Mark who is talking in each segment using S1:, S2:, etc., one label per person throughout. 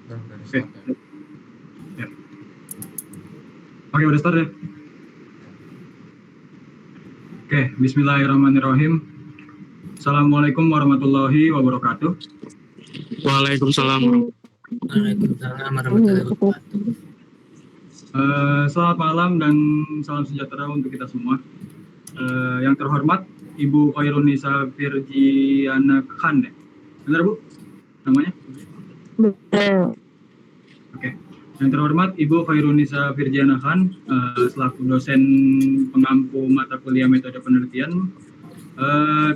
S1: Udah
S2: Oke.
S1: start ya.
S2: Ya. Oke, udah start ya. Oke, bismillahirrahmanirrahim. Assalamualaikum warahmatullahi wabarakatuh.
S3: Waalaikumsalam.
S4: Waalaikumsalam warahmatullahi wabarakatuh.
S2: Selamat malam dan salam sejahtera untuk kita semua. Yang terhormat Ibu Khairunisa Virgiana Khan, ya? Benar Bu? Namanya? Oke. Yang terhormat Ibu Khairunisa Virgiana Khan, selaku dosen pengampu mata kuliah metode penelitian.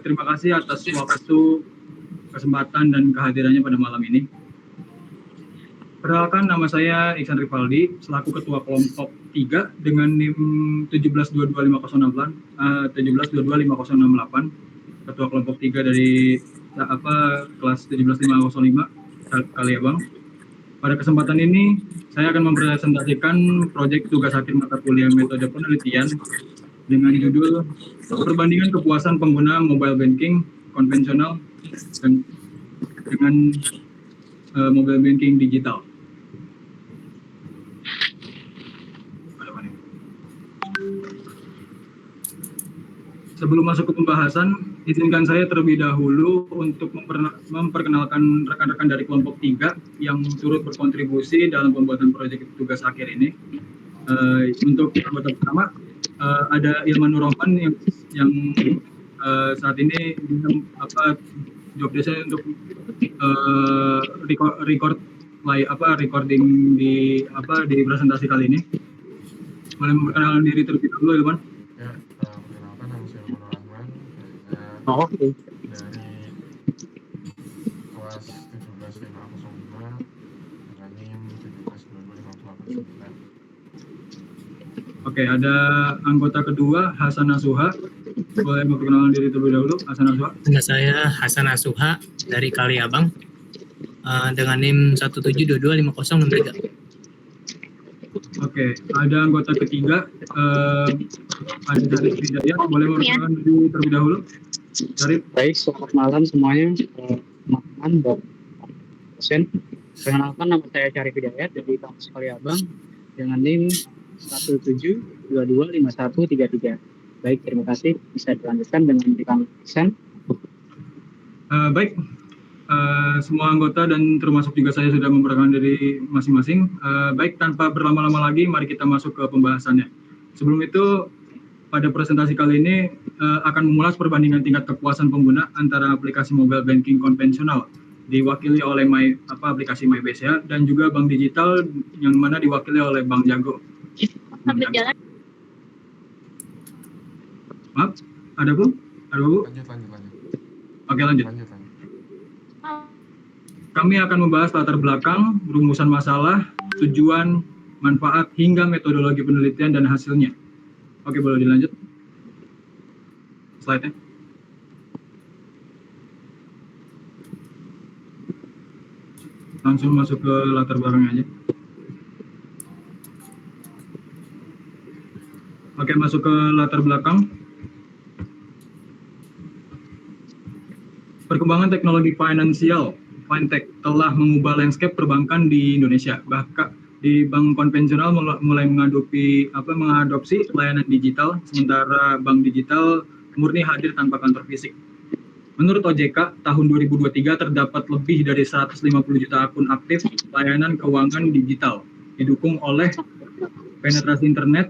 S2: Terima kasih atas waktu, kesempatan, dan kehadirannya pada malam ini. Perkenalkan, nama saya Iksan Rivaldi, selaku Ketua Kelompok 3 dengan NIM 17225068, Ketua Kelompok 3 dari kelas 17505 Kaliabang. Pada kesempatan ini, saya akan mempresentasikan proyek tugas akhir mata kuliah metode penelitian dengan judul Perbandingan Kepuasan Pengguna Mobile Banking Konvensional dan dengan Mobile Banking Digital. Sebelum masuk ke pembahasan, izinkan saya terlebih dahulu untuk memperkenalkan rekan-rekan dari kelompok 3 yang turut berkontribusi dalam pembuatan proyek tugas akhir ini. Untuk anggota pertama, ada Ilman Nurrohman yang saat ini job desk-nya untuk recording di presentasi kali ini. Boleh memperkenalkan diri terlebih dahulu, Ilman?
S1: Ya, perkenalkan nama saya Ilman Nurrohman.
S3: Oke.
S1: Dari kelas 17505 dengan NIM 17225089.
S2: Oke, ada anggota kedua Hasan Nasuha. Boleh memperkenalkan diri terlebih dahulu, Hasan Nasuha?
S4: Nama saya Hasan Nasuha dari Kaliabang dengan NIM 17225063.
S2: Oke, ada anggota ketiga, ada Syarif Hidayat. Boleh memperkenalkan diri terlebih dahulu, Syarif?
S3: Baik, selamat malam semuanya. Teman-teman dan dosen. Perkenalkan, nama saya Syarif Hidayat dari kampus Kaliabang dengan NIM 17225133. Baik, terima kasih. Bisa dilanjutkan dengan rekan Iksan.
S2: Baik, semua anggota dan termasuk juga saya sudah memperkenalkan diri masing-masing. Baik, tanpa berlama-lama lagi, mari kita masuk ke pembahasannya. Sebelum itu, pada presentasi kali ini akan mengulas perbandingan tingkat kepuasan pengguna antara aplikasi mobile banking konvensional diwakili oleh aplikasi MyBCA dan juga bank digital yang mana diwakili oleh Bank Jago.
S5: Sambil jalan.
S2: Maaf, ada Bu? Ada Bu?
S1: Lanjut.
S2: Oke, lanjut. Kami akan membahas latar belakang, rumusan masalah, tujuan, manfaat, hingga metodologi penelitian dan hasilnya. Oke, boleh dilanjut. Slide-nya. Langsung masuk ke latar belakangnya aja. Oke, masuk ke latar belakang. Perkembangan teknologi finansial, fintech telah mengubah landscape perbankan di Indonesia. Bahkan di bank konvensional mulai mengadopsi layanan digital, sementara bank digital murni hadir tanpa kantor fisik. Menurut OJK, tahun 2023 terdapat lebih dari 150 juta akun aktif layanan keuangan digital, didukung oleh penetrasi internet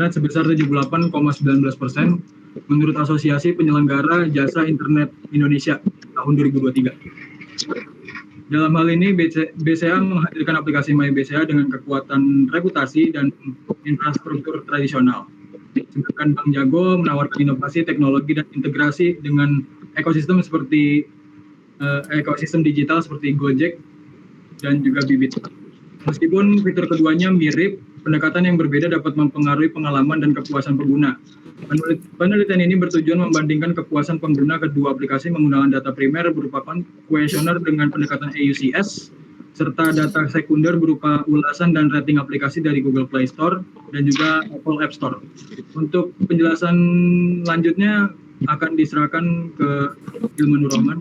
S2: sebesar 78,19% menurut Asosiasi Penyelenggara Jasa Internet Indonesia tahun 2023. Dalam hal ini, BCA menghadirkan aplikasi MyBCA dengan kekuatan reputasi dan infrastruktur tradisional. Sedangkan Bank Jago menawarkan inovasi teknologi dan integrasi dengan ekosistem digital seperti Gojek dan juga Bibit. Meskipun fitur keduanya mirip, pendekatan yang berbeda dapat mempengaruhi pengalaman dan kepuasan pengguna. Penelitian ini bertujuan membandingkan kepuasan pengguna kedua aplikasi menggunakan data primer berupa kuesioner dengan pendekatan AUCS, serta data sekunder berupa ulasan dan rating aplikasi dari Google Play Store dan juga Apple App Store. Untuk penjelasan lanjutnya akan diserahkan ke Ilman Nurrohman.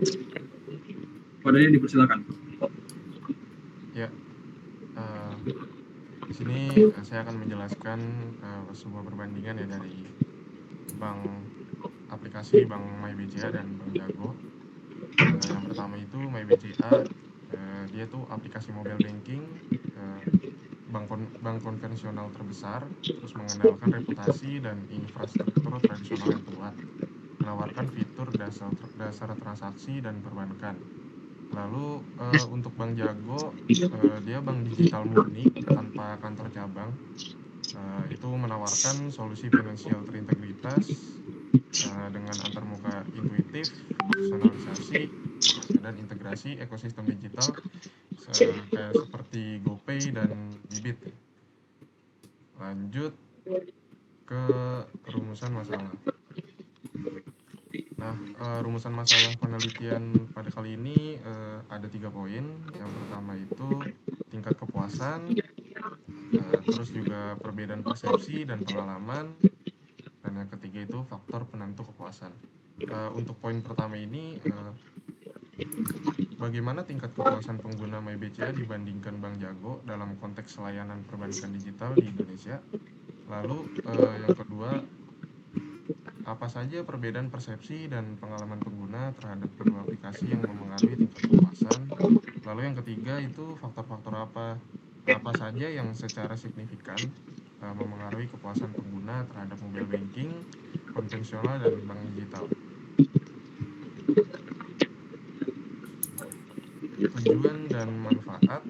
S2: Padanya dipersilakan.
S1: Ya, di sini saya akan menjelaskan sebuah perbandingan ya dari aplikasi Bank MyBCA dan Bank Jago. Yang pertama itu MyBCA, dia tuh aplikasi mobile banking, bank konvensional terbesar, terus mengandalkan reputasi dan infrastruktur tradisional yang kuat, menawarkan fitur dasar transaksi dan perbankan. Lalu untuk Bank Jago, dia bank digital murni tanpa kantor cabang. Itu menawarkan solusi finansial terintegritas dengan antarmuka intuitif, personalisasi, dan integrasi ekosistem digital kayak seperti GoPay dan Bibit. Lanjut ke rumusan masalah. Nah, rumusan masalah penelitian pada kali ini ada 3 poin. Yang pertama itu tingkat kepuasan, terus juga perbedaan persepsi dan pengalaman, dan yang ketiga itu faktor penentu kepuasan. Untuk poin pertama ini, bagaimana tingkat kepuasan pengguna MyBCA dibandingkan Bank Jago dalam konteks layanan perbankan digital di Indonesia. Lalu yang kedua, apa saja perbedaan persepsi dan pengalaman pengguna terhadap kedua aplikasi yang memengaruhi tingkat kepuasan. Lalu yang ketiga itu faktor-faktor apa saja yang secara signifikan memengaruhi kepuasan pengguna terhadap mobile banking, konvensional, dan bank digital. Tujuan dan manfaat.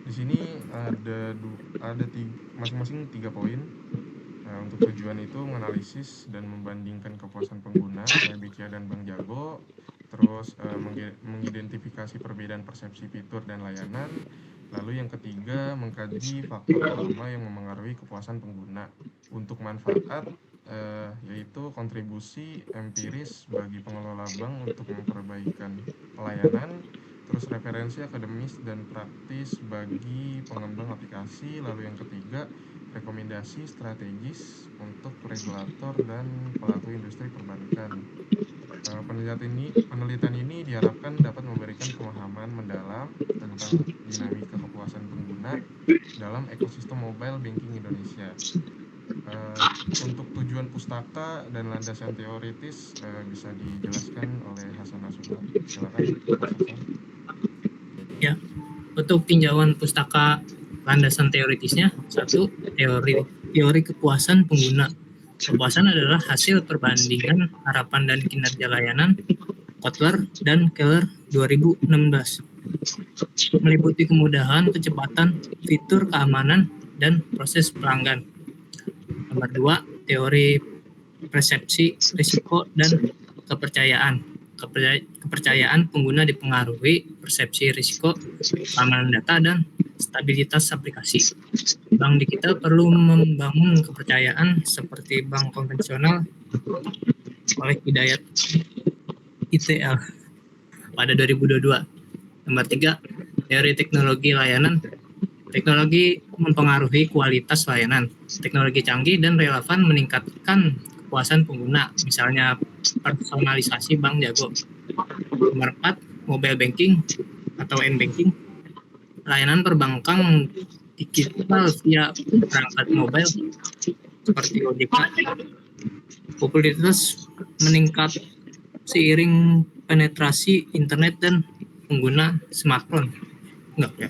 S1: Di sini ada masing-masing 3 poin. Untuk tujuan itu menganalisis dan membandingkan kepuasan pengguna MyBCA dan Bank Jago, terus mengidentifikasi perbedaan persepsi fitur dan layanan. Lalu yang ketiga, mengkaji faktor utama yang memengaruhi kepuasan pengguna. Untuk manfaat, yaitu kontribusi empiris bagi pengelola bank untuk memperbaikan pelayanan, terus referensi akademis dan praktis bagi pengembang aplikasi. Lalu yang ketiga, rekomendasi strategis untuk regulator dan pelaku industri perbankan. Penelitian ini diharapkan dapat memberikan pemahaman mendalam tentang dinamika kepuasan pengguna dalam ekosistem mobile banking Indonesia. Untuk tujuan pustaka dan landasan teoritis bisa dijelaskan oleh Hasan Nasuha. Silakan, Mas Hasan.
S4: Ya, untuk tinjauan pustaka landasan teoritisnya, 1. Teori kepuasan pengguna. Kepuasan adalah hasil perbandingan harapan dan kinerja layanan Kotler dan Keller 2016. Meliputi kemudahan, kecepatan, fitur keamanan, dan proses pelanggan. Nomor 2, teori persepsi risiko dan kepercayaan. Kepercayaan pengguna dipengaruhi persepsi risiko, keamanan data, dan stabilitas aplikasi. Bank digital perlu membangun kepercayaan seperti bank konvensional oleh Hidayat ITL pada 2022. Nomor 3, teori teknologi layanan. Teknologi mempengaruhi kualitas layanan. Teknologi canggih dan relevan meningkatkan kepuasan pengguna, misalnya personalisasi Bank Jago. Nomor 4, mobile banking atau m-banking. Layanan perbankan digital via perangkat mobile seperti OJK. Popularitas meningkat seiring penetrasi internet dan pengguna smartphone. Enggak ya.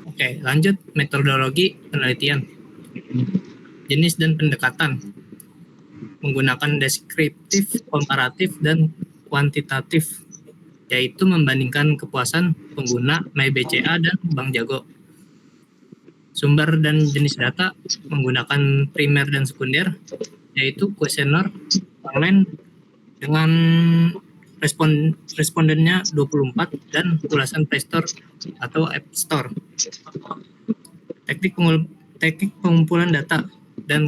S4: Oke, lanjut metodologi penelitian. Jenis dan pendekatan. Menggunakan deskriptif, komparatif, dan kuantitatif, yaitu membandingkan kepuasan pengguna MyBCA dan Bank Jago. Sumber dan jenis data menggunakan primer dan sekunder, yaitu kuesioner online dengan respondennya 24 dan ulasan Play Store atau App Store. Teknik pengumpulan data dan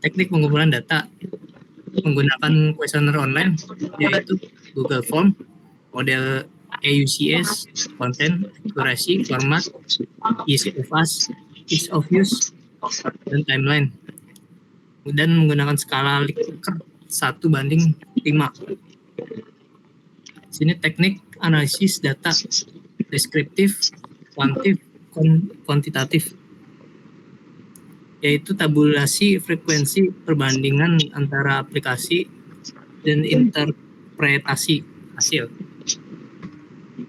S4: teknik pengumpulan data menggunakan kuesioner online, yaitu Google Form, model EUCS, content, accuracy, format, ease of use, dan timeline. dan menggunakan skala Likert 1:5. Sini teknik analisis data deskriptif, kuantitatif, yaitu tabulasi frekuensi perbandingan antara aplikasi dan interpretasi hasil.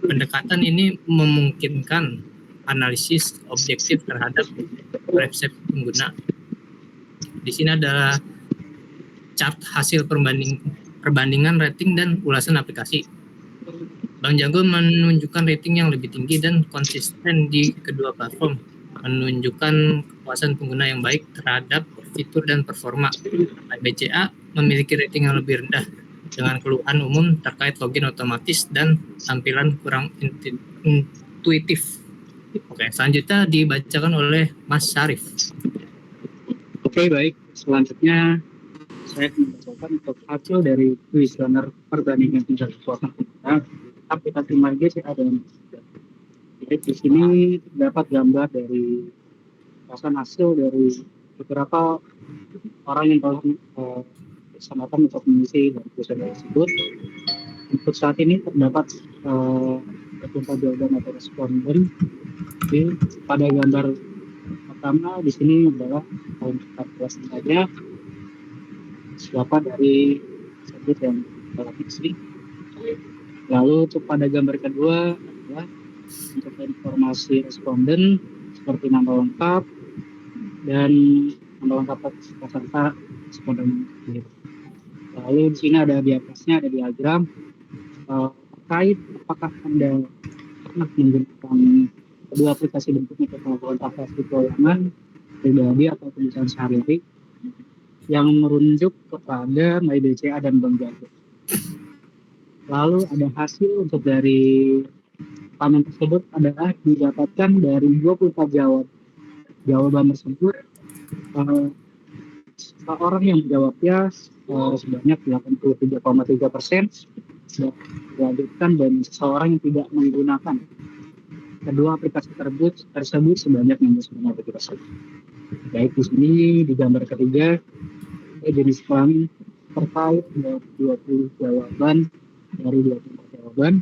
S4: Pendekatan ini memungkinkan analisis objektif terhadap persepsi pengguna. Di sini adalah chart hasil perbandingan rating dan ulasan aplikasi. Bang Jago menunjukkan rating yang lebih tinggi dan konsisten di kedua platform, menunjukkan kepuasan pengguna yang baik terhadap fitur dan performa. BCA memiliki rating yang lebih rendah dengan keluhan umum terkait login otomatis dan tampilan kurang intuitif. Oke, selanjutnya dibacakan oleh Mas Syarif.
S3: Oke, baik. Selanjutnya saya akan membacakan untuk hasil dari kuesioner perbandingan tingkat kepuasan pengguna aplikasi MyBCA dan jadi di sini terdapat gambar dari hasil dari beberapa orang yang telah bersamakan untuk mengisi dari kuesioner tersebut. Untuk saat ini terdapat beberapa jawaban atau responden. Jadi pada gambar pertama di sini adalah tahun 14 saja siapa dari tersebut yang telah isi. Lalu untuk pada gambar kedua adalah untuk informasi responden seperti nama lengkap dan nama lengkap peserta responden. Lalu di sini ada di atasnya ada diagram terkait apakah Anda pernah menggunakan kedua aplikasi bentuknya pengetahuan aplikasi keuangan pribadi atau kebutuhan sehari-hari yang merujuk kepada MyBCA dan Bang Jago. Lalu ada hasil untuk dari panen tersebut adalah didapatkan dari 24 jawaban tersebut. Seorang yang menjawabnya sebanyak 83,3%, dilanjutkan dan seseorang yang tidak menggunakan kedua aplikasi tersebut sebanyak 69%. Baik, di sini di gambar ketiga jenis kelamin terkait 20 jawaban dari 24 jawaban.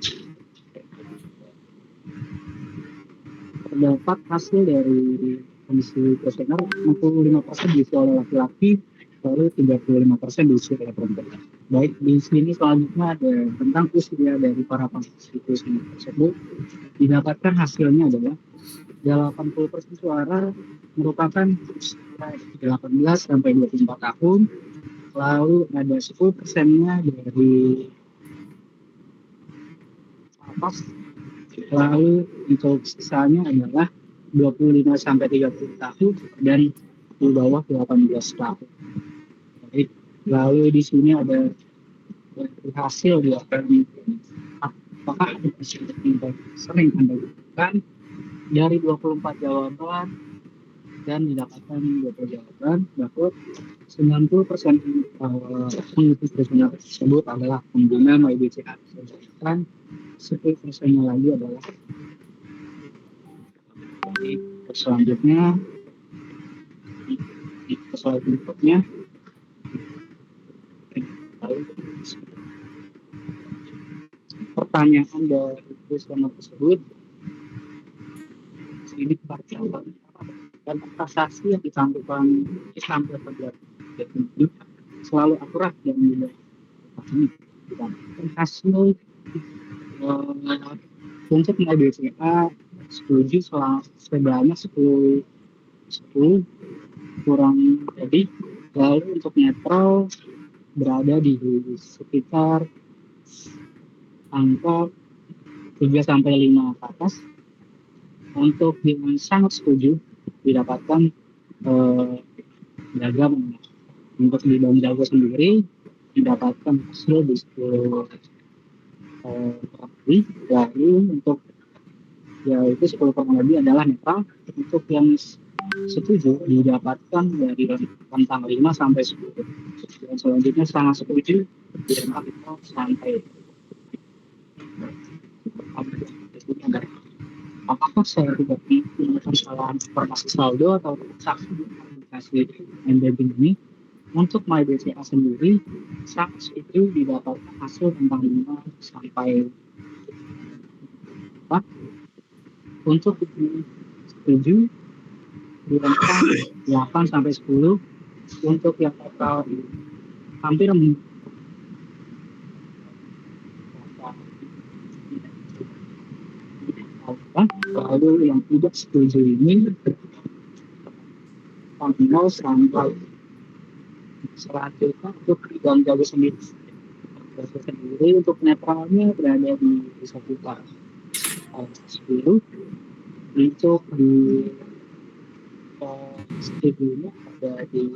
S3: Terdapat hasil dari kondisi kuesioner 65% diisi oleh laki-laki, lalu 35% diisi oleh perempuan. Baik, di sini selanjutnya ada tentang usia dari para pengisi kuesioner tersebut. Didapatkan hasilnya adalah 80% suara merupakan 18 sampai 24 tahun, lalu ada 10%-nya dari atas, lalu untuk sisanya adalah 25 sampai 30 tahun dan di bawah 18 tahun. Baik, lalu di sini ada hasil di apakah ada hasil yang sering Anda lakukan dari 24 jawaban dan didapatkan 20 jawaban, bahwa 90% pengisi kuesioner tersebut adalah pengguna MyBCA. Sedangkan 10%-nya lagi adalah selanjutnya slide berikutnya. Pertanyaan dari kuesioner tersebut ini pertanyaan dan prestasi yang ditampilkan selalu akurat dan juga ini dan hasil untuk MyBCA setuju sebanyak 10 kurang lebih, lalu untuk netral berada di sekitar angka 3 sampai 5 ke atas. Untuk dengan sangat setuju didapatkan beragam. Untuk di Bang Jago sendiri didapatkan hasil di 10 lalu untuk yaitu 10 lebih adalah netral. Untuk yang setuju didapatkan dari rentang 5 sampai 10 dan selanjutnya sangat setuju di rentang 5 sampai apakah saya tidak menggunakan kesalahan informasi saldo atau transaksi di aplikasi M-Banking ini? Untuk MyBCA sendiri sangat setuju didapatkan hasil tentang 5 sampai 4. Untuk setuju di rentang 8 sampai 10. Untuk yang total hampir lalu yang tidak setuju ini 0 sampai selanjutnya untuk Bang Jago sendiri. Untuk netralnya berada di sekitar 10. Untuk di studinya ada di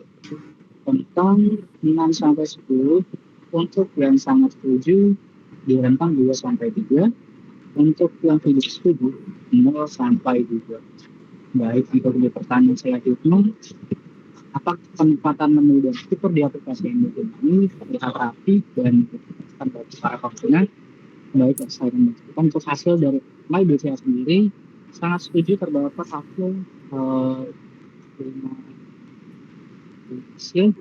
S3: rentang 6 sampai 10. Untuk yang sangat setuju di rentang 2 sampai 3. Untuk yang tidak setuju 0 sampai 2. Baik, untuk di pertanyaan selanjutnya, apakah penempatan menu dan fitur di aplikasi ini terlihat rapi dan bagi para pengguna? Baik, saya menunjukkan untuk hasil dari MyBCA sendiri sangat setuju terdapat hasil 5 hasil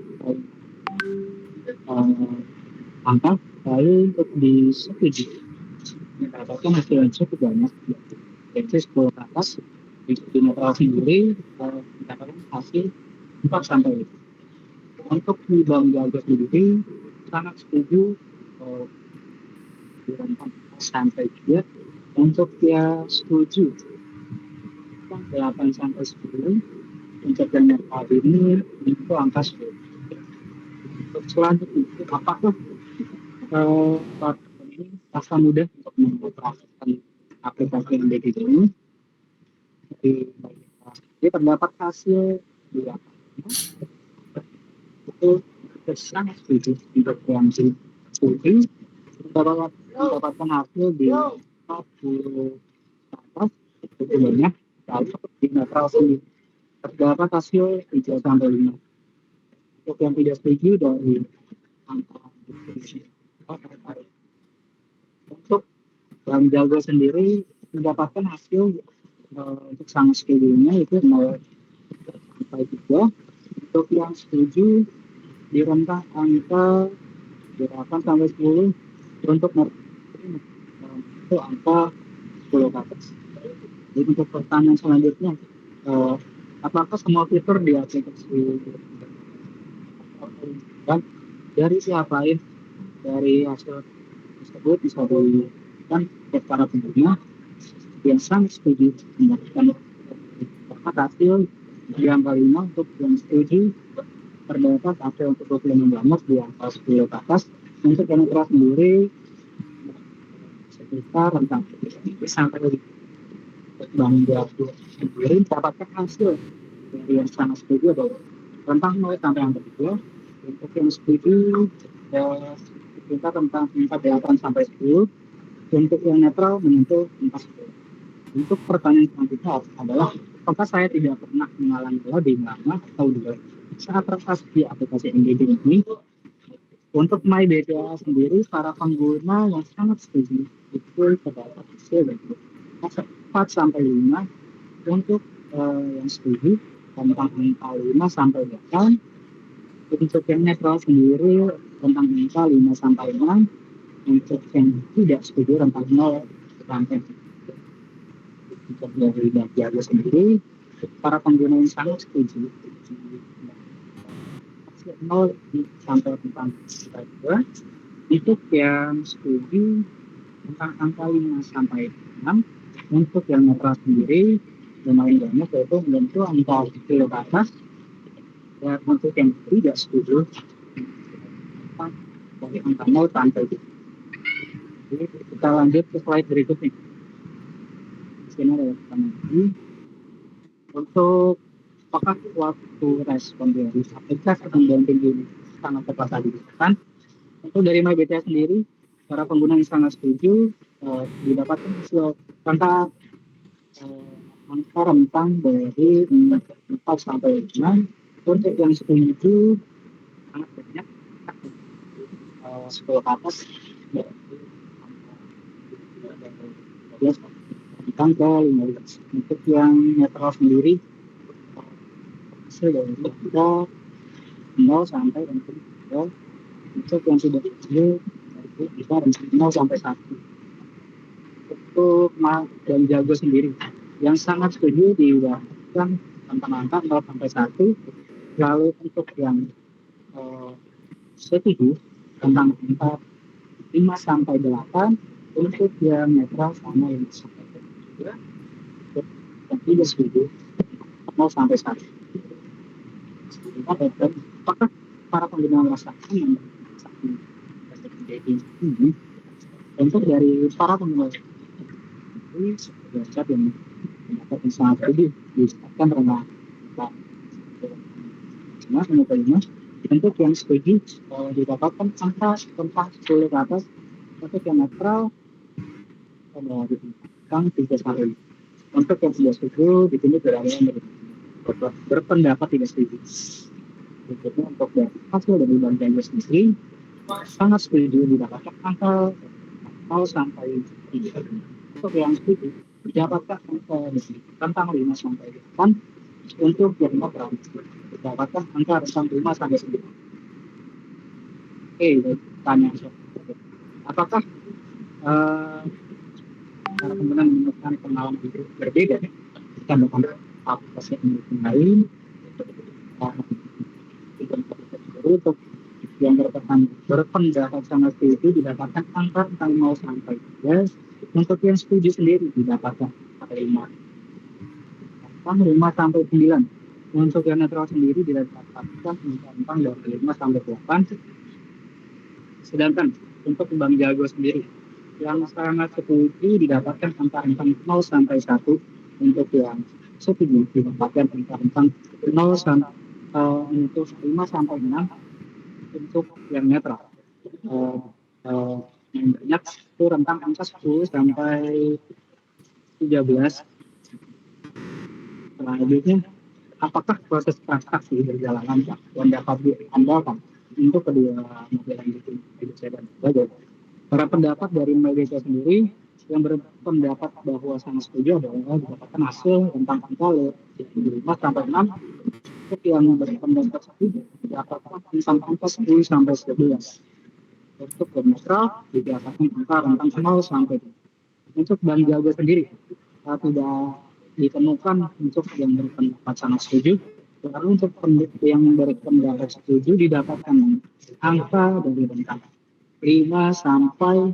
S3: angka. Lalu untuk di setuju mendapatkan hasil yang cukup banyak, yaitu 10 ke atas. Di netral sendiri mendapatkan hasil 4 sampai 5. Untuk di Bang Jago sendiri sangat setuju di rentang 4 sampai 3. Untuk yang setuju 8 sampai 10. Untuk yang netral ini itu angka 10. Untuk selanjutnya, apakah platform ini rasa mudah untuk mengoperasikan aplikasi MDG ini? Jadi terdapat hasil di atas itu sangat setuju untuk yang setuju mendapatkan hasil di 40 atas itu banyak. Lalu di netral sendiri terdapat hasil 3 sampai 5. Untuk yang tidak setuju dari angka untuk Bang Jago sendiri mendapatkan hasil untuk sangat setujunya itu 0 sampai 3. Untuk yang setuju di rentang angka 8 sampai 10. Untuk itu angka 10 ke atas. Jadi untuk pertanyaan selanjutnya, apakah semua fitur di aplikasi dan dari siapa lain dari hasil tersebut bisa diberikan ke para pengguna yang sangat setuju mendapatkan hasil di angka 5. Untuk yang setuju terdapat hasil untuk 25 banyak di angka 10 ke atas. Untuk yang netral sendiri sekitar rentang sampai Bang Jago sendiri mendapatkan hasil dari yang sangat setuju adalah rentang 0 sampai angka 3. Untuk yang setuju kita rentang 48 sampai 10. Untuk yang netral menyentuh 40. Untuk pertanyaan selanjutnya adalah apakah saya tidak pernah mengalami loading lama atau delay saat transaksi di aplikasi MDG ini? Untuk MyBCA sendiri para pengguna yang sangat setuju itu terdapat hasil dari 4 sampai 5. Untuk yang setuju tentang angka 5 sampai 8. Untuk yang netral sendiri tentang angka 5 sampai 6. Untuk yang tidak setuju rentang 0 sampai 3. Untuk dari Bang Jago sendiri para pengguna yang sangat setuju 0 sampai tentang 2. Untuk yang setuju tentang angka 5 sampai 6. Untuk yang netral sendiri lumayan banyak, yaitu menyentuh angka 10 ke atas. Dan untuk yang tidak setuju dari angka 0 sampai 2. Jadi kita lanjut ke slide berikutnya. Di sini ada lagi untuk apakah waktu respon dari aplikasi pembantu ini sangat tepat digunakan. Untuk dari MyBCA sendiri para pengguna yang sangat setuju didapatkan hasil angka rentang dari 4 sampai 5. Untuk yang setuju sangat banyak 10 ke atas tentang ke 15. Untuk yang netral sendiri hasil dari kita 0 sampai ranking 0. Untuk yang sudah setuju itu bisa ranking 0 sampai 1. Untuk dan jago sendiri yang sangat setuju didapatkan tentang angka 0 sampai 1. Lalu untuk yang setuju tentang angka 5 sampai 8. Untuk yang netral sama 5 sampai 7. Yang tidak setuju 0 sampai 1. Apakah para pengguna merasakan ini? Untuk dari para pengguna ini sebagai yang mendapatkan sangat tinggi disebabkan karena untuk yang setuju didapatkan angka 10 ke atas. Untuk yang netral dari angka 3 1. Untuk yang tidak setuju di sini berada yang berpendapat tidak setuju. Berikutnya untuk hasil dari Bang Jago sendiri sangat setuju didapatkan angka 0 sampai 3. Untuk yang setuju didapatkan angka tentang 5 sampai 8. Untuk yang netral didapatkan angka rentang 5 sampai 9. Oke, tanya apakah para pengguna menemukan pengalaman itu berbeda kita melakukan aplikasi yang lain untuk yang berpendapat sangat setuju didapatkan angka tentang 0 sampai 3. Untuk yang setuju sendiri didapatkan angka 5 sampai 9. Untuk yang netral sendiri didapatkan angka dari 5 sampai 8. Sedangkan untuk Bang Jago sendiri yang sangat setuju didapatkan angka 0 sampai 1. Untuk yang setuju didapatkan angka 0 sampai untuk 5 sampai 6. Untuk yang netral yang banyak itu rentang angka 10 sampai 13. Selanjutnya, apakah proses transaksi perjalanan yang dapat diandalkan untuk kedua model yang MyBC dan Jago? Para pendapat dari MyBC sendiri yang berpendapat bahwa sangat setuju adalah didapatkan hasil tentang angka 5 sampai 6. Untuk yang berpendapat setuju didapatkan tentang angka 10 sampai 11. Untuk yang netral didapatkan angka rentang 0 sampai 2. Untuk Bang Jago sendiri tidak ditemukan untuk yang berpendapat sangat setuju. Lalu untuk yang berpendapat setuju didapatkan angka dari rentang 5 sampai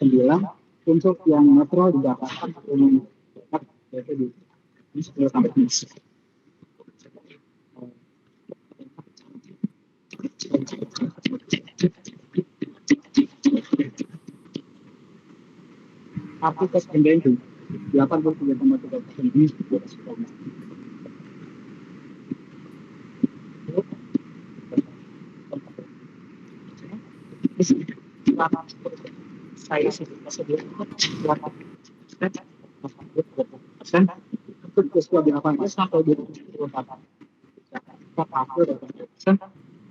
S3: 9. Untuk yang netral didapatkan yaitu di 10 sampai 11. Aplikasi pembantu 83,3% ini sudah sesuai. Saya sedia untuk sesuai di 18 sampai 24.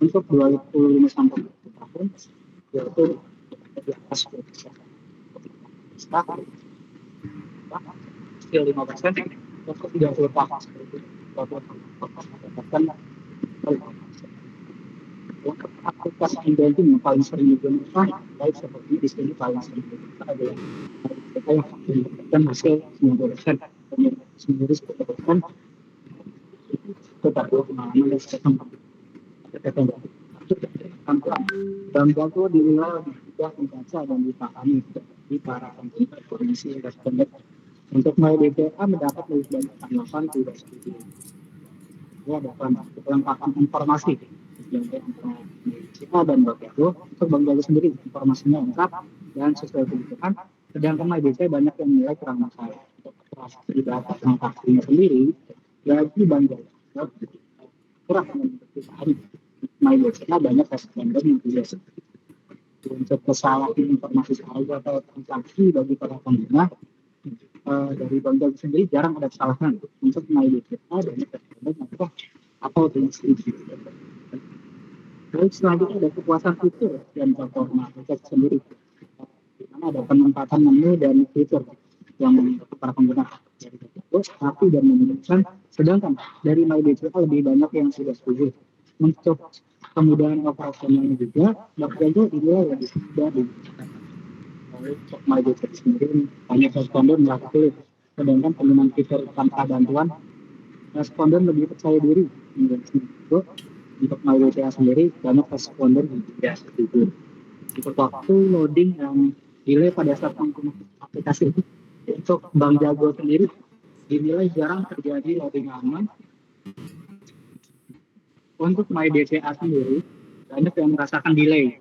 S3: Untuk 25 sampai 30 tahun yaitu di atas 10%. Skill 5% untuk 30 tahun seperti untuk aplikasi banking yang paling sering digunakan baik seperti di sini paling sering digunakan adalah mereka yang mendapatkan hasil 90% sendiri 10% tetap pengalaman dan sistem dan Jago dinilai lebih mudah membaca dan dipahami di para pengguna informasi yang terpendek. Untuk MyBCA mendapat lebih banyak tanggapan tidak sedikit. Ya, dapat kelengkapan informasi yang antara MyBCA dan Jago. Untuk Bang Jago sendiri informasinya lengkap dan sesuai kebutuhan. Sedangkan MyBCA banyak yang menilai kurang masalah. Untuk transaksi data transaksinya sendiri, jadi Bang Jago kurang mempertimbangkan MyBCA banyak responden yang tidak seperti untuk kesalahan informasi saldo atau transaksi bagi para pengguna dari Bang Jago sendiri jarang ada kesalahan. Untuk MyBCA banyak responden atau tidak setuju. Lalu selanjutnya ada kepuasan fitur dan performa MyBCA sendiri, di mana ada penempatan menu dan fitur yang para pengguna dari Jago tapi dan memudahkan. Sedangkan dari MyBCA lebih banyak yang sudah setuju. Untuk kemudahan operasionalnya juga, Bang Jago dinilai lebih mudah digunakan. Lalu untuk MyBCA sendiri, banyak responden merasa sulit. Sedangkan penggunaan fitur tanpa bantuan, responden lebih percaya diri. Untuk MyBCA sendiri, banyak responden yang tidak setuju. Untuk waktu loading yang delay pada saat menggunakan aplikasi itu, untuk Bang Jago sendiri dinilai jarang terjadi loading aman. Untuk MyBCA sendiri, banyak yang merasakan delay.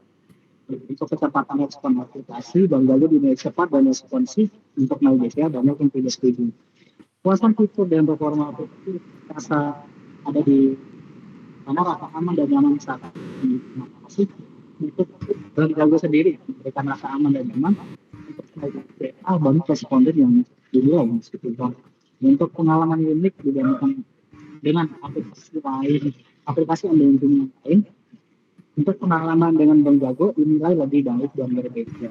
S3: Untuk kecepatan respon aplikasi, Bang Jago dinilai cepat dan responsif. Untuk MyBCA banyak yang tidak setuju. Kuasaan fitur dan performa aplikasi rasa ada di mana rasa aman dan nyaman saat aplikasi. Untuk Bang Jago sendiri memberikan rasa aman dan nyaman. Untuk MyBCA banyak responden yang dinilai seperti itu. Untuk pengalaman unik dibandingkan dengan aplikasi yang yang lain, untuk pengalaman dengan Bang Jago dinilai lebih baik dan berbeda.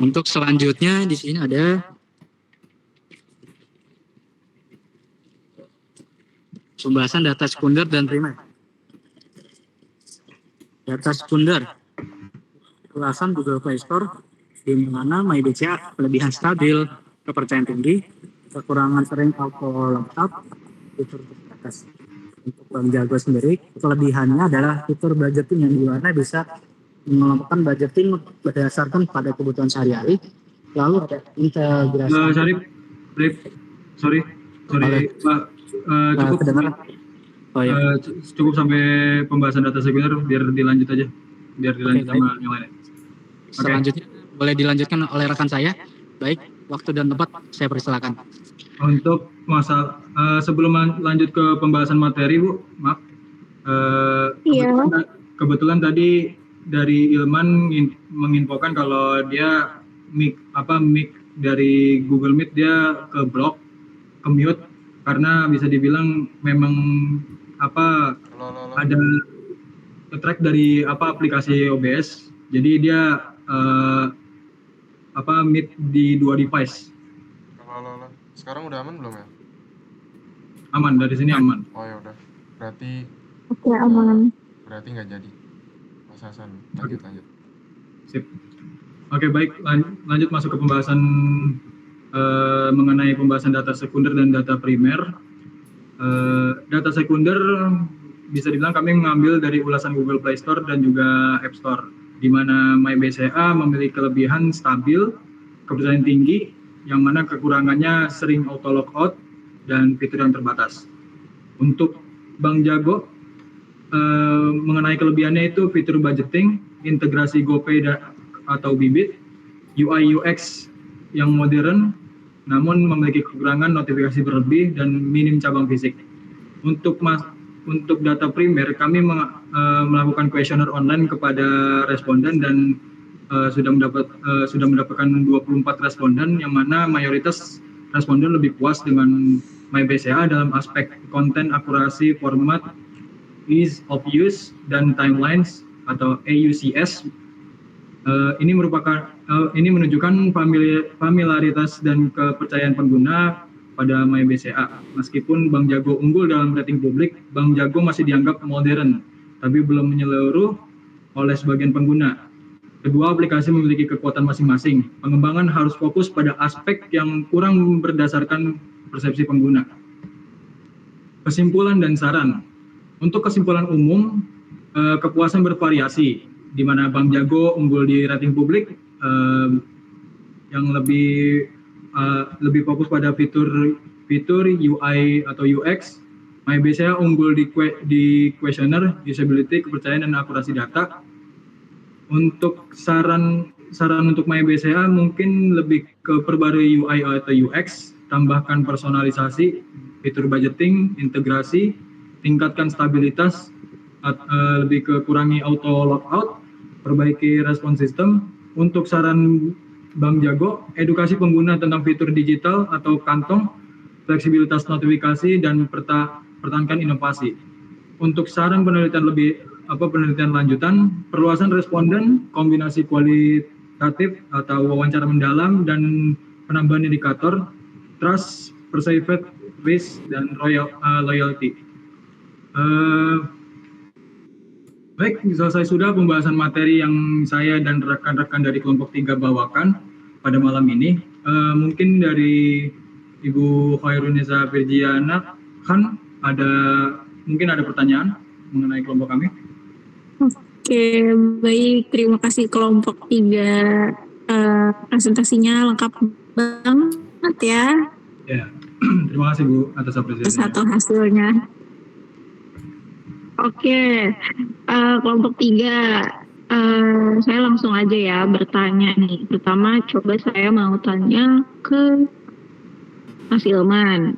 S5: Untuk selanjutnya di sini ada pembahasan data sekunder dan primer. Data sekunder, ulasan Google Play Store, di mana MyBCA kelebihan stabil, kepercayaan tinggi, kekurangan sering auto login, fitur terbatas. Untuk Bang Jago sendiri, kelebihannya adalah fitur budgeting yang di mana bisa mengelompokkan budgeting berdasarkan pada kebutuhan sehari-hari. Lalu ada integrasi.
S2: Sorry, Pak. Cukup.
S5: Kedengaran? Oh, iya.
S2: Cukup sampai pembahasan data sekunder, biar dilanjut aja, biar dilanjut
S5: Oke,
S2: sama yang lain.
S5: Selanjutnya boleh dilanjutkan oleh rekan saya. Baik, waktu dan tempat saya persilakan.
S2: Untuk sebelum lanjut ke pembahasan materi, Bu, maaf. Kebetulan tadi dari Ilman menginfokan kalau dia mic dari Google Meet dia ke blok, ke mute, karena bisa dibilang memang ada track dari aplikasi OBS. Jadi dia meet di 2 device.
S1: Halo. Sekarang udah aman belum ya?
S2: Aman, dari sini aman.
S1: Oh ya udah. Berarti
S6: Oke, aman.
S1: Berarti nggak jadi. Mas Hasan, lanjut.
S2: Sip. Oke, baik, lanjut masuk ke pembahasan mengenai pembahasan data sekunder dan data primer. Data sekunder bisa dibilang kami mengambil dari ulasan Google Play Store dan juga App Store, di mana MyBCA memiliki kelebihan stabil, kepercayaan tinggi, yang mana kekurangannya sering auto logout dan fitur yang terbatas. Untuk Bang Jago, mengenai kelebihannya itu fitur budgeting, integrasi GoPay atau Bibit, UI UX yang modern, namun memiliki kekurangan notifikasi berlebih dan minim cabang fisik. Untuk data primer, kami melakukan kuesioner online kepada responden dan sudah mendapatkan 24 responden, yang mana mayoritas responden lebih puas dengan MyBCA dalam aspek konten, akurasi, format, ease of use, dan timelines atau AUCS. Ini menunjukkan familiaritas dan kepercayaan pengguna pada MyBCA. Meskipun Bang Jago unggul dalam rating publik, Bang Jago masih dianggap modern, tapi belum menyeluruh oleh sebagian pengguna. Kedua aplikasi memiliki kekuatan masing-masing. Pengembangan harus fokus pada aspek yang kurang berdasarkan persepsi pengguna. Kesimpulan dan saran. Untuk kesimpulan umum, kepuasan bervariasi, di mana Bang Jago unggul di rating publik, yang lebih fokus pada fitur UI atau UX. MyBCA unggul di questionnaire, usability, kepercayaan, dan akurasi data. Untuk saran untuk MyBCA mungkin lebih ke perbarui UI atau UX, tambahkan personalisasi, fitur budgeting, integrasi, tingkatkan stabilitas, lebih ke kurangi auto logout, perbaiki respon sistem. Untuk saran Bang Jago, edukasi pengguna tentang fitur digital atau kantong, fleksibilitas notifikasi, dan pertahankan inovasi. Untuk saran penelitian lanjutan, perluasan responden, kombinasi kualitatif atau wawancara mendalam, dan penambahan indikator, trust, risk, dan loyalty. Baik, selesai sudah pembahasan materi yang saya dan rekan-rekan dari kelompok 3 bawakan pada malam ini. Mungkin dari Ibu Khairunisa Firjiana kan mungkin ada pertanyaan mengenai kelompok kami.
S6: Oke, baik. Terima kasih kelompok 3. Presentasinya lengkap banget ya.
S2: Ya, terima kasih Bu atas apresiasinya.
S6: Satu hasilnya. Oke, kelompok 3. Saya langsung aja ya bertanya nih. Pertama, coba saya mau tanya ke Mas Ilman.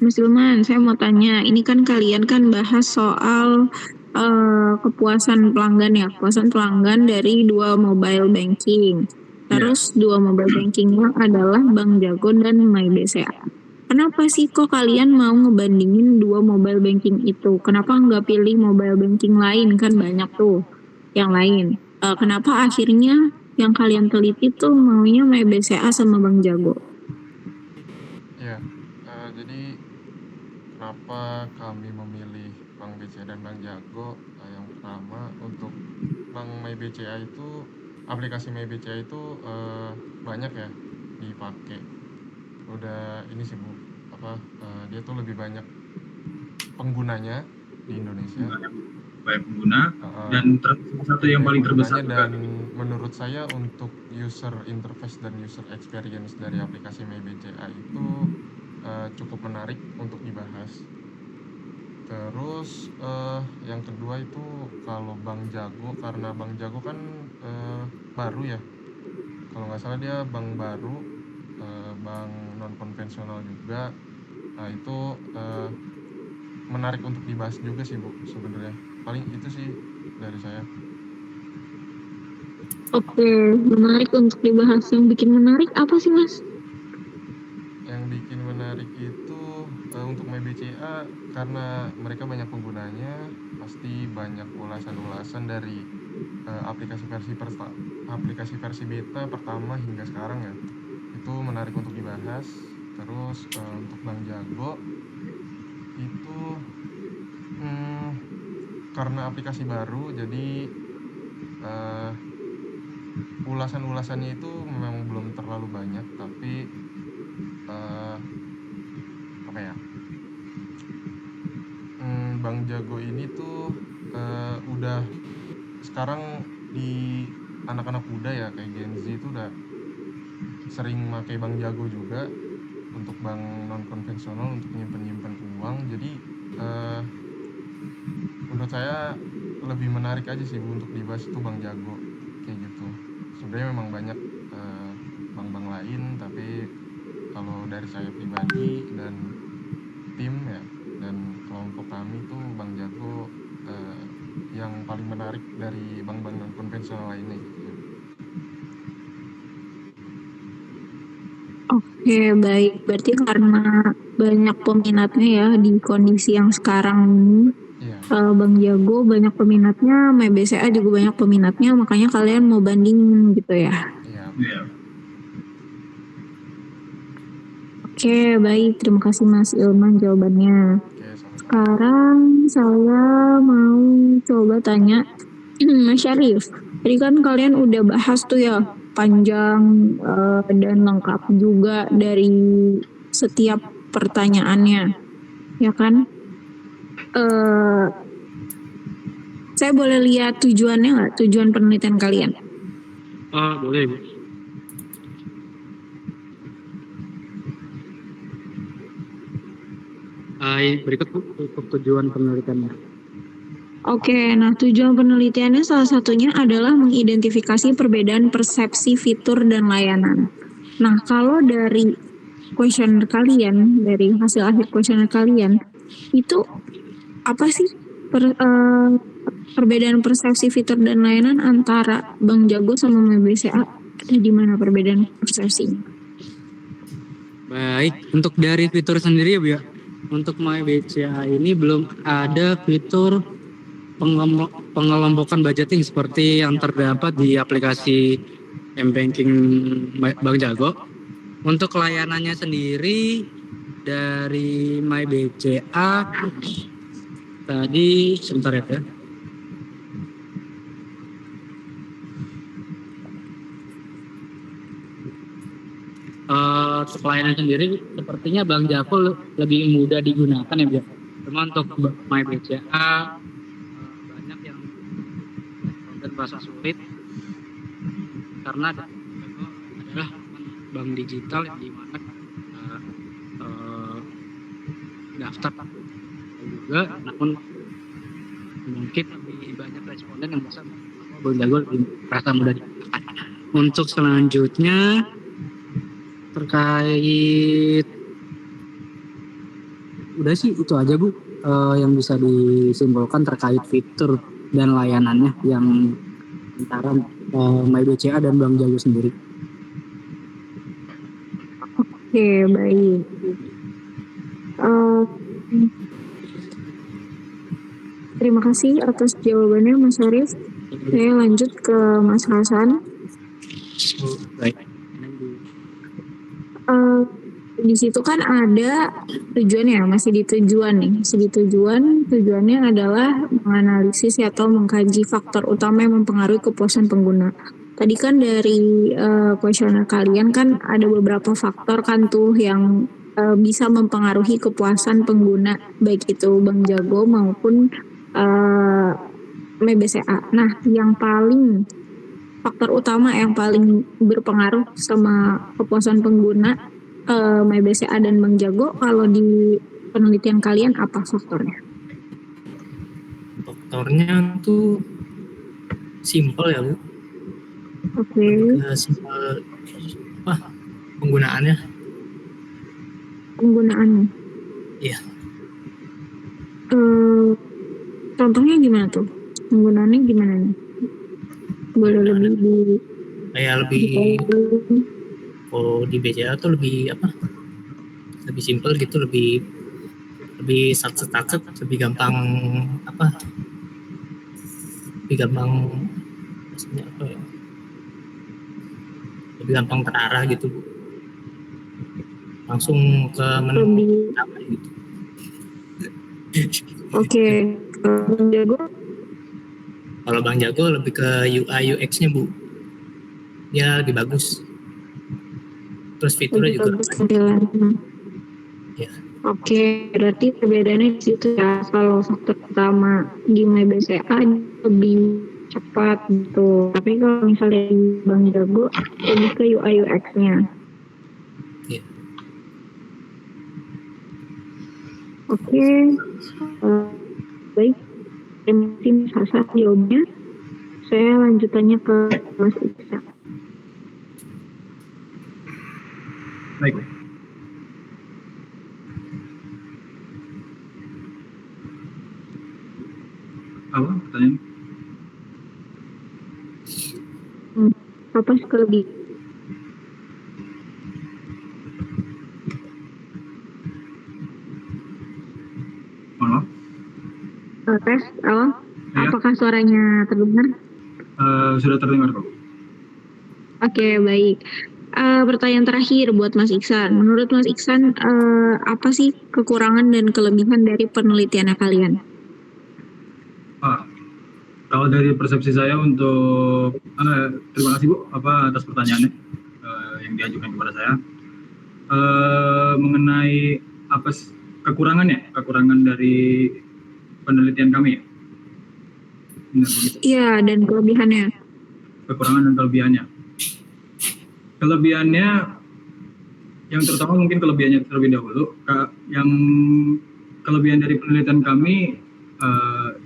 S6: Mas Ilman, saya mau tanya, ini kan kalian kan bahas soal kepuasan pelanggan ya, kepuasan pelanggan dari 2 mobile banking. Terus 2 mobile bankingnya adalah Bank Jago dan MyBCA. Kenapa sih kok kalian mau ngebandingin 2 mobile banking itu? Kenapa nggak pilih mobile banking lain? Kan banyak tuh yang lain. Kenapa akhirnya yang kalian teliti tuh maunya MyBCA sama Bank Jago?
S1: Ya, jadi kenapa kami memilih Bank BCA dan Bank Jago? Yang pertama, untuk Bank MyBCA itu, aplikasi MyBCA itu banyak ya dipakai. Udah ini sih Bu, dia tuh lebih banyak penggunanya di Indonesia.
S2: Banyak pengguna dan satu yang paling terbesar
S1: dan menurut saya untuk user interface dan user experience dari aplikasi MyBCA itu cukup menarik untuk dibahas. Terus yang kedua itu kalau Bank Jago, karena Bank Jago kan baru ya, kalau nggak salah dia bank baru, bank non konvensional juga. Nah itu menarik untuk dibahas juga sih Bu sebenarnya. Paling itu sih dari saya.
S6: Oke, menarik untuk dibahas. Yang bikin menarik apa sih Mas?
S1: Yang bikin menarik itu untuk MyBCA karena mereka banyak penggunanya, pasti banyak ulasan-ulasan dari aplikasi versi beta pertama hingga sekarang ya. Itu menarik untuk dibahas. Terus untuk Bank Jago itu karena aplikasi baru, jadi ulasan-ulasannya itu memang belum terlalu banyak, tapi Bank Jago ini tuh udah sekarang di anak-anak muda ya, kayak Gen Z itu udah sering pakai Bank Jago juga untuk bank non konvensional untuk nyimpen uang. Jadi menurut saya lebih menarik aja sih Bu untuk dibahas itu Bank Jago kayak gitu. Sebenarnya memang banyak bank-bank lain, tapi kalau dari saya pribadi dan tim ya dan kelompok kami tuh Bank Jago yang paling menarik dari bank-bank non konvensional lainnya gitu.
S6: Oke, baik. Berarti karena banyak peminatnya ya di kondisi yang sekarang ini. Bank Jago banyak peminatnya, MyBCA juga banyak peminatnya, makanya kalian mau bandingin gitu ya?
S1: Iya.
S6: Oke, baik. Terima kasih Mas Ilman jawabannya. Sekarang saya mau coba tanya Mas Syarif. Tadi kan kalian udah bahas tuh ya panjang dan lengkap juga dari setiap pertanyaannya, ya kan? Saya boleh lihat tujuannya nggak? Tujuan penelitian kalian?
S5: Boleh Bu. Berikut untuk tujuan penelitiannya.
S6: Oke, nah tujuan penelitiannya salah satunya adalah mengidentifikasi perbedaan persepsi fitur dan layanan. Nah, kalau dari kuesioner kalian, dari hasil akhir kuesioner kalian, itu apa sih perbedaan persepsi fitur dan layanan antara Bank Jago sama MyBCA? Ada di mana perbedaan persepsinya?
S5: Baik, untuk dari fitur sendiri ya Bu ya. Untuk MyBCA ini belum ada fitur pengelompokan budgeting seperti yang terdapat di aplikasi M-Banking Bank Jago. Untuk layanannya sendiri dari MyBCA tadi sebentar ya. Untuk layanan sendiri sepertinya Bang Jaful lebih mudah digunakan ya, Bang. Cuma untuk MyBCA banyak yang dan bahasa sulit karena adalah bank digital yang dimana daftar juga, namun mungkin lebih banyak responden yang bisa Bang Jago lebih merasa mudah digunakan. Untuk selanjutnya terkait udah sih itu aja Bu yang bisa disimpulkan terkait fitur dan layanannya yang antara MyBCA dan Bang Jago sendiri.
S6: Oke, baik. Terima kasih atas jawabannya Mas Arif. Saya lanjut ke Mas Hasan.
S5: Baik.
S6: Di situ kan ada tujuannya, masih di tujuan nih. Masih di tujuan, tujuannya adalah menganalisis atau mengkaji faktor utama yang mempengaruhi kepuasan pengguna. Tadi kan dari kuesioner kalian kan ada beberapa faktor kan tuh yang bisa mempengaruhi kepuasan pengguna, baik itu Bang Jago maupun MyBCA. Nah, yang paling faktor utama yang paling berpengaruh sama kepuasan pengguna MyBCA dan Bang Jago, kalau di penelitian kalian apa faktornya?
S4: Faktornya tuh simple ya Bu.
S6: Oke.
S4: Simple penggunaannya.
S6: Penggunaannya.
S4: Iya.
S6: Contohnya gimana tuh? Penggunaannya gimana nih? Boleh lebih di
S4: kayak lebih kalau di BCA tuh lebih lebih simple gitu, lebih sat-set, lebih gampang lebih gampang maksudnya apa ya, lebih gampang terarah gitu Bu. Langsung ke menu apa gitu.
S6: Oke. Bang Jago?
S4: Kalau Bang Jago lebih ke UI UX-nya Bu, dia lebih bagus. Terus fiturnya juga
S6: Tampilannya.
S4: Ya.
S6: Oke, berarti perbedaannya di situ ya. Kalau faktor utama di MyBCA lebih cepat gitu. Tapi kalau misalnya di Bang Jago lebih ke UI UX-nya.
S4: Iya.
S6: Oke. Baik. Terima kasih Mas Hasan jawabnya. Saya lanjutannya ke Mas Iksan.
S2: Baik. Apa pertanyaan?
S6: Apa sekali?
S2: Maaf.
S6: Tes, halo?
S2: Ya.
S6: Apakah suaranya terdengar?
S2: Sudah terdengar kok.
S6: Oke, baik. Pertanyaan terakhir buat Mas Iksan. Menurut Mas Iksan, apa sih kekurangan dan kelebihan dari penelitiannya kalian?
S2: Kalau dari persepsi saya untuk terima kasih Bu atas pertanyaannya yang diajukan kepada saya mengenai kekurangan dari penelitian kami ya. Benar begitu.
S6: Iya, dan kelebihannya.
S2: Kekurangan dan kelebihannya. Kelebihannya yang terutama mungkin kelebihannya terlebih dahulu. Yang kelebihan dari penelitian kami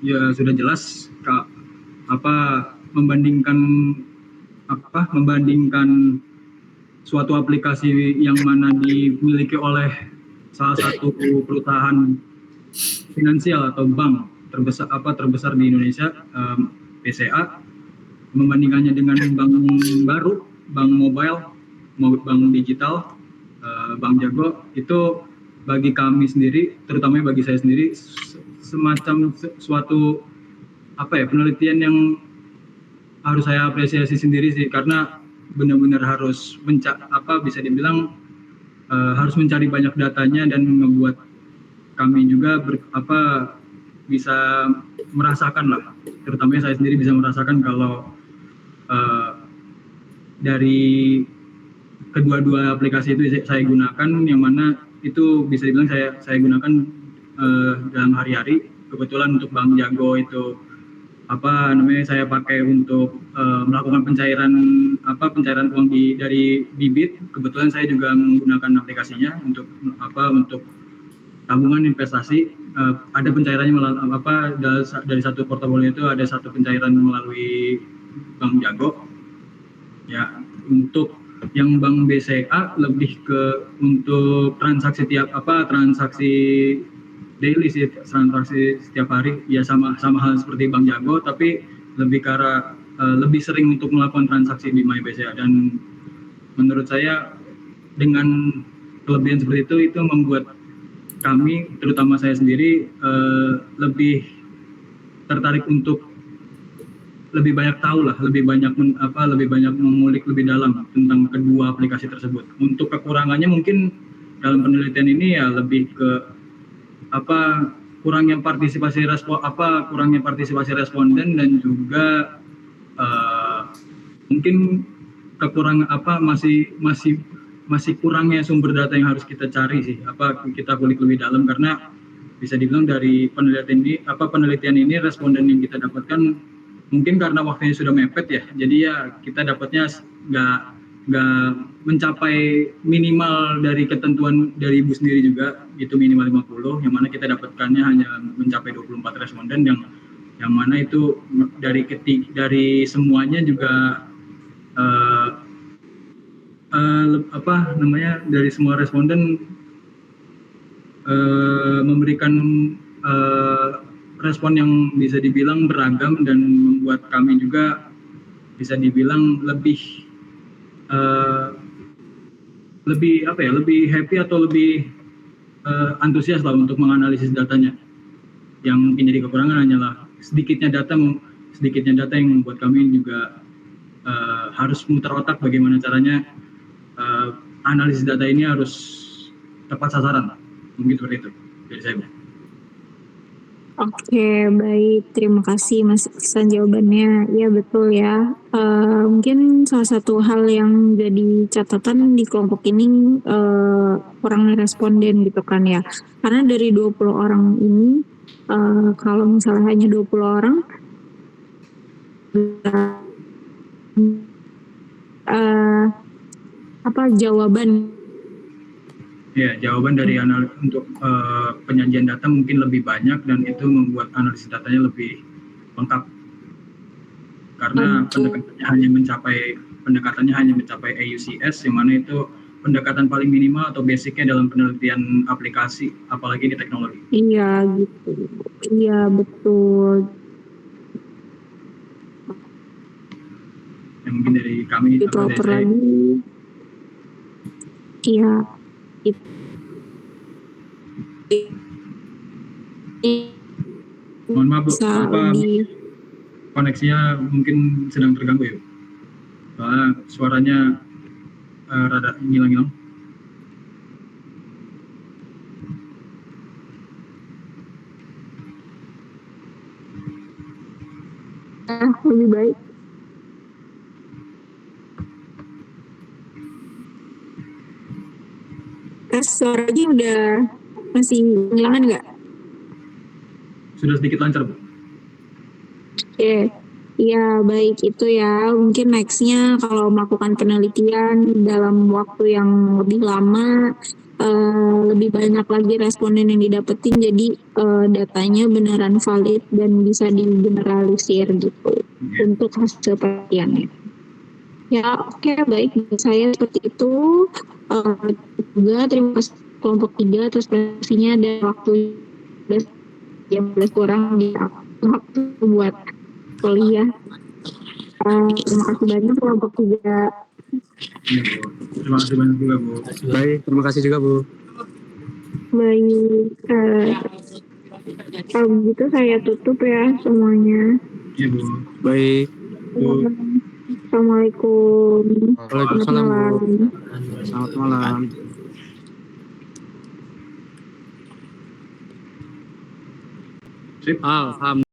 S2: ya sudah jelas membandingkan suatu aplikasi yang mana dimiliki oleh salah satu perusahaan finansial atau bank terbesar di Indonesia, BCA, membandingkannya dengan bank baru, bank mobile, bank digital, Bang Jago, itu bagi kami sendiri, terutama bagi saya sendiri, semacam suatu penelitian yang harus saya apresiasi sendiri sih, karena benar-benar harus bisa dibilang harus mencari banyak datanya dan membuat kami juga bisa merasakan lah, terutama saya sendiri bisa merasakan kalau dari kedua-dua aplikasi itu saya gunakan, yang mana itu bisa dibilang saya gunakan dalam hari-hari. Kebetulan untuk Bank Jago itu saya pakai untuk melakukan pencairan uang dari bibit. Kebetulan saya juga menggunakan aplikasinya untuk tabungan investasi. Ada pencairannya dari satu portofolio itu ada satu pencairan melalui Bank Jago. Ya, untuk yang Bank BCA lebih ke untuk transaksi transaksi daily sih, transaksi setiap hari, ya sama hal seperti Bank Jago, tapi lebih ke arah lebih sering untuk melakukan transaksi di MyBCA. Dan menurut saya dengan kelebihan seperti itu membuat kami, terutama saya sendiri, lebih tertarik untuk lebih banyak tahu lah, lebih banyak mengulik lebih dalam tentang kedua aplikasi tersebut. Untuk kekurangannya mungkin dalam penelitian ini ya lebih ke kurangnya partisipasi responden, dan juga mungkin kekurangan masih kurangnya sumber data yang harus kita cari sih, kita kulik lebih dalam, karena bisa dibilang dari penelitian ini responden yang kita dapatkan mungkin karena waktunya sudah mepet ya, jadi ya kita dapatnya nggak mencapai minimal dari ketentuan dari Ibu sendiri juga, itu minimal 50, yang mana kita dapatkannya hanya mencapai 24 responden, yang mana itu dari semuanya juga dari semua responden memberikan respon yang bisa dibilang beragam, dan membuat kami juga bisa dibilang lebih happy atau lebih antusias lah untuk menganalisis datanya. Yang mungkin jadi kekurangan hanyalah sedikitnya data yang membuat kami juga harus muter otak bagaimana caranya analisis data ini harus tepat sasaran. Mungkin seperti itu dari saya.
S6: Oke, baik. Terima kasih Mas Iksan jawabannya. Ya, betul ya. Mungkin salah satu hal yang jadi catatan di kelompok ini kurangnya responden gitu kan ya. Karena dari 20 orang ini, kalau misalnya hanya 20 orang, jawaban?
S2: Ya, jawaban dari untuk penyajian data mungkin lebih banyak, dan itu membuat analisis datanya lebih lengkap. Karena pendekatannya hanya mencapai AUCS, yang mana itu pendekatan paling minimal atau basicnya dalam penelitian aplikasi, apalagi di teknologi.
S6: Iya, gitu. Iya, betul.
S2: Yang mungkin dari kami
S6: itu lagi. Iya.
S2: Mohon maaf Bu, koneksinya mungkin sedang terganggu ya, soalnya suaranya rada ngilang-ngilang.
S6: Lebih baik. Suaranya udah masih ngilangan nggak?
S2: Sudah sedikit lancar Bu.
S6: Oke, ya baik itu ya. Mungkin nextnya kalau melakukan penelitian dalam waktu yang lebih lama, lebih banyak lagi responden yang didapetin, jadi datanya beneran valid dan bisa digeneralisir gitu untuk hasil penelitiannya. Ya, oke, baik. Saya seperti itu. Juga terima kasih kelompok 3 atas presentasinya, dan waktu jam 11 kurang di waktu buat kuliah. Terima kasih banyak kelompok 3.
S2: Ya, Bu. Terima kasih banyak juga Bu.
S5: Baik, terima kasih juga Bu.
S6: Baik, kalau begitu saya tutup ya semuanya.
S2: Ya Bu.
S5: Baik.
S2: Bu.
S6: Assalamualaikum.
S5: Waalaikumsalam Bu.
S6: Selamat malam.
S5: Selamat malam.
S2: Sip.
S5: Alhamdulillah.